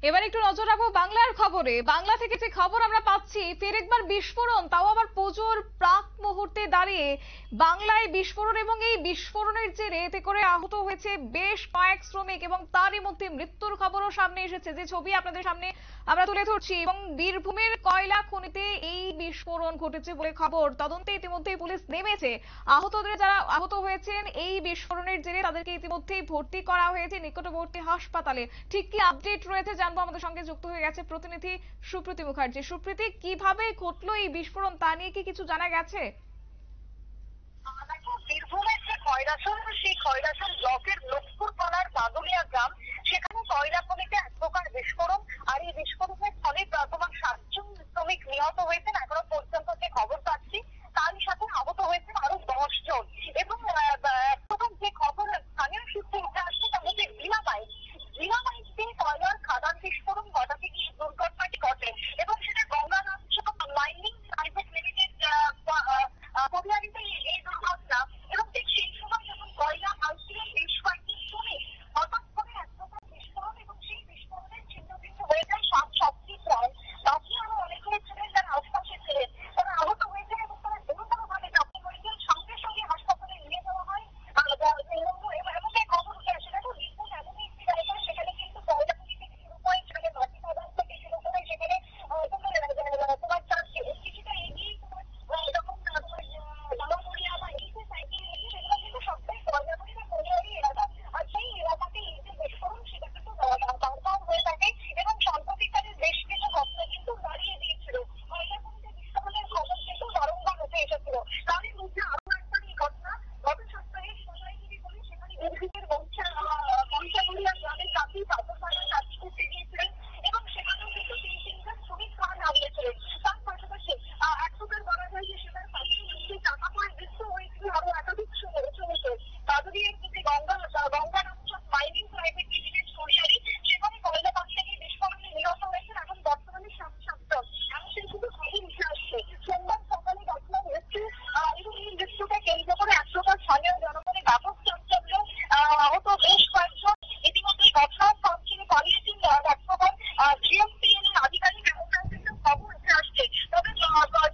এবার একটু নজর রাখবো বাংলার খবরে। বাংলা থেকে যে খবর আমরা পাচ্ছি, ফের একবার বিস্ফোরণ, তাও আবার পুজোর প্রাক মুহূর্তে দাঁড়িয়ে বাংলায় বিস্ফোরণ, এবং এই বিস্ফোরণের জেরে এতে করে আহত হয়েছে বেশ কয়েক শ্রমিক এবং তারই মধ্যে মৃত্যুর খবরও সামনে এসেছে, যে ছবি আপনাদের সামনে আমরা তুলে ধরছি। এবং বীরভূমের কয়লা খনিতে এই বিস্ফোরণ ঘটেছে বলে খবর। তদন্তে ইতিমধ্যেই পুলিশ নেমেছে। আহতদের যারা আহত হয়েছেন এই বিস্ফোরণের জেরে তাদেরকে ইতিমধ্যেই ভর্তি করা হয়েছে নিকটবর্তী হাসপাতালে। ঠিক কি আপডেট রয়েছে জানবো, আমাদের সঙ্গে যুক্ত হয়ে গেছে প্রতিনিধি সুপ্রীতি মুখার্জি। সুপ্রীতি, কিভাবে ঘটলো এই বিস্ফোরণ, তা নিয়ে কি কিছু জানা গেছে? বীরভূমের যে খয়রাসন, সেই খয়রাসন ব্লকের লোকপুর থানার বাদুলিয়া গ্রাম, সেখানে কয়লা খনিতে এক প্রকার বিস্ফোরণ। আর এই বিস্ফোরণের ফলে বর্তমান 7 জন শ্রমিক নিহত হয়েছেন এখনো পর্যন্ত যে খবর পাচ্ছি, তারই সাথে আহত হয়েছেন আরো 10 জন। এবং প্রথম যে খবর স্থানীয় সূত্রে উঠে আসছে তার মধ্যে জিনামাইতে কয়লার খাদান বিস্ফোরণ ঘটাতে গিয়ে দুর্ঘটনাটি ঘটে এবং সেটা গঙ্গারাজ্য মাইনিং প্রাইভেট লিমিটেড পরিচালিত এই দুর্ঘটনা। এবং ঠিক সেই সময় যখন কয়লা মাইনিং বেশ কয়েকটি শ্রমিক হঠাৎ করে এক প্রকার বিস্ফোরণ, এবং সেই বিস্ফোরণের ছিন্ন ভিন্ন হয়ে যায় সাতটি প্রায়। বাকি আরো অনেকে ছিলেন যারা আশপাশে ছিলেন, তারা আহত হয়েছেন এবং তারা গুরুতরভাবে জখম হয়েছেন। সঙ্গে সঙ্গে হাসপাতালে নিয়ে যাওয়া হয়। এমনটাই খবর উঠে আসে। দেখো, বীরভূম এমনই একটি জায়গা, সেখানে কিন্তু কয়লা খনি থেকে শুরু করে, সেখানে মাটি খাদান থেকে শুরু করে, সেখানে তোমার চাষে কিছুটা এগিয়ে তোমার যখন বারোমরিয়া বা এই যে সাইকেল এগিয়ে, সেগুলো কিন্তু সবটাই কয়লা খনি বা খনিয়ারি এলাকা। আর সেই এলাকাতে এই যে বিস্ফোরণ, সেটা কিন্তু বারবার হয়ে থাকে এবং সাম্প্রতিককালে বেশ কিছু ঘটনা কিন্তু দাঁড়িয়ে দিয়েছিল। কয়লা খনিতে বিস্ফোরণের খবর কিন্তু বারংবার উঠে এসেছিল। তারই মধ্যে আরো একবার এই ঘটনা গত সপ্তাহে সোনাই যদি বলি, সেখানে বীরভূমের মনসাগড়িয়া গ্রামের কাছেই পাথরঘাটার কাজ করতে গিয়েছিলেন এবং সেখানেও কিন্তু 3জন শ্রমিক প্রাণ হারিয়েছিলেন। তার পাশাপাশি এক প্রকার বলা যায় যে সেটার পাশেই নিচে চাপা পড়ে মৃত্যু হয়েছিল আরো একাধিক শ্রমিকের। বাদুড়িয়ার যে গঙ্গারাজ্য মাইনিং প্রাইভেট লিমিটেড সরিয়ারি, সেখানে কয়লা পাশ থেকে বিস্ফোরণে নিহত হয়েছেন এখন বর্তমানে 7 জন। এমনটাই কিন্তু খবর উঠে আসছে। সোমবার সকালে ঘটনার মৃত্যু, এবং এই মৃত্যুকে কেন্দ্র করে এক প্রকার স্থানীয় জনগণের ব্যাপক চাঞ্চল্য। আহত বেশ কয়েকজন। ইতিমধ্যে ঘটনার স্থান ছেড়ে পালিয়েছেন এক প্রকার জিএমপিএল এর আধিকারিক, এমনটাও কিন্তু খবর উঠে আসছে। তবে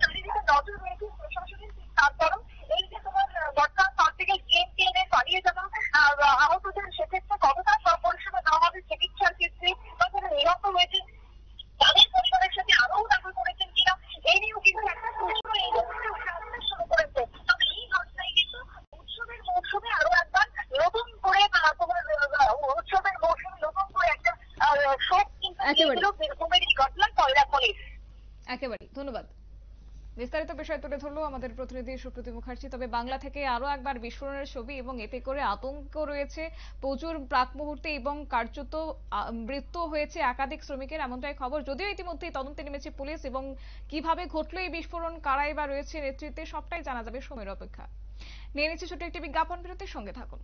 চারিদিকে নজর রয়েছে প্রশাসনের। তারপরও এই যে তোমার ঘটনার স্থান থেকে জিএমপিএল এর পালিয়ে যাওয়া আহতদের, সেক্ষেত্রে কতটা পরিষেবা দেওয়া হবে চিকিৎসার ক্ষেত্রে, বা যারা নিহত হয়েছে তাদের পরিবারের সাথে আরও দেখা করেছেন কিনা, এই নিয়েও কিন্তু একটা প্রশ্ন এই মুহূর্তে উঠে আসতে শুরু করেছে। তবে এই ঘটনায় কিন্তু উৎসবের মৌসুমে আরো একবার নতুন করে তোমার উৎসবের মৌসুমে নতুন করে একটা শোক কিন্তু দিয়েছিল বীরভূমের এই ঘটনা কয়লা খনির। একেবারে ধন্যবাদ। বিস্তারিত বিষয় তুলে ধরলো আমাদের প্রতিনিধি সুপ্রীতি মুখার্জি। তবে বাংলা থেকে আরো একবার বিস্ফোরণের ছবি, এবং এতে করে আতঙ্ক রয়েছে প্রচুর প্রাক মুহূর্তে, এবং কার্যত মৃত্যু হয়েছে একাধিক শ্রমিকের, এমনটাই খবর। যদিও ইতিমধ্যেই তদন্তে নেমেছে পুলিশ, এবং কিভাবে ঘটলো এই বিস্ফোরণ, কারাই বা রয়েছে নেতৃত্বে, সবটাই জানা যাবে সময়ের অপেক্ষা। নিয়ে নিচ্ছে ছোট একটি বিজ্ঞাপন বিরতির, সঙ্গে থাকুন।